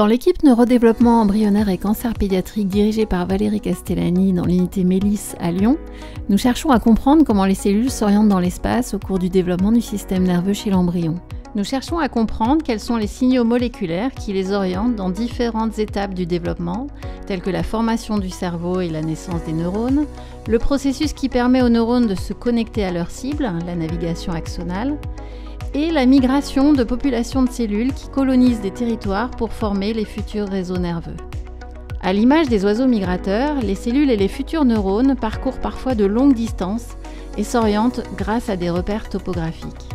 Dans l'équipe neurodéveloppement embryonnaire et cancer pédiatrique dirigée par Valérie Castellani dans l'unité Mélis à Lyon, nous cherchons à comprendre comment les cellules s'orientent dans l'espace au cours du développement du système nerveux chez l'embryon. Nous cherchons à comprendre quels sont les signaux moléculaires qui les orientent dans différentes étapes du développement, telles que la formation du cerveau et la naissance des neurones, le processus qui permet aux neurones de se connecter à leur cible, la navigation axonale, et la migration de populations de cellules qui colonisent des territoires pour former les futurs réseaux nerveux. À l'image des oiseaux migrateurs, les cellules et les futurs neurones parcourent parfois de longues distances et s'orientent grâce à des repères topographiques.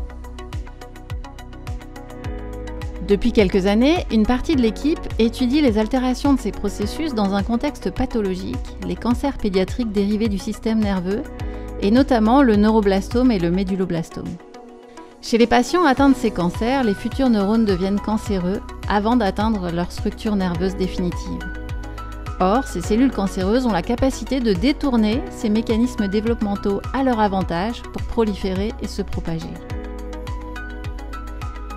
Depuis quelques années, une partie de l'équipe étudie les altérations de ces processus dans un contexte pathologique, les cancers pédiatriques dérivés du système nerveux, et notamment le neuroblastome et le médulloblastome. Chez les patients atteints de ces cancers, les futurs neurones deviennent cancéreux avant d'atteindre leur structure nerveuse définitive. Or, ces cellules cancéreuses ont la capacité de détourner ces mécanismes développementaux à leur avantage pour proliférer et se propager.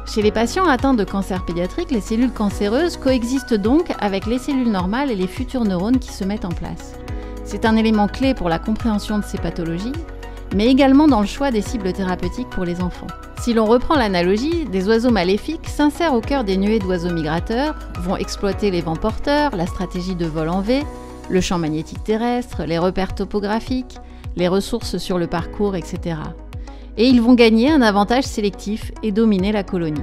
Chez les patients atteints de cancer pédiatrique, les cellules cancéreuses coexistent donc avec les cellules normales et les futurs neurones qui se mettent en place. C'est un élément clé pour la compréhension de ces pathologies, mais également dans le choix des cibles thérapeutiques pour les enfants. Si l'on reprend l'analogie, des oiseaux maléfiques s'insèrent au cœur des nuées d'oiseaux migrateurs, vont exploiter les vents porteurs, la stratégie de vol en V, le champ magnétique terrestre, les repères topographiques, les ressources sur le parcours, etc. Et ils vont gagner un avantage sélectif et dominer la colonie.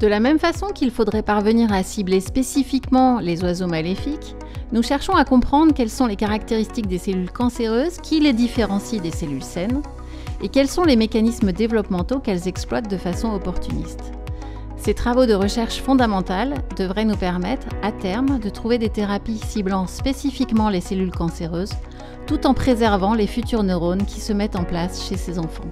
De la même façon qu'il faudrait parvenir à cibler spécifiquement les oiseaux maléfiques, nous cherchons à comprendre quelles sont les caractéristiques des cellules cancéreuses qui les différencient des cellules saines et quels sont les mécanismes développementaux qu'elles exploitent de façon opportuniste. Ces travaux de recherche fondamentale devraient nous permettre, à terme, de trouver des thérapies ciblant spécifiquement les cellules cancéreuses, tout en préservant les futurs neurones qui se mettent en place chez ces enfants.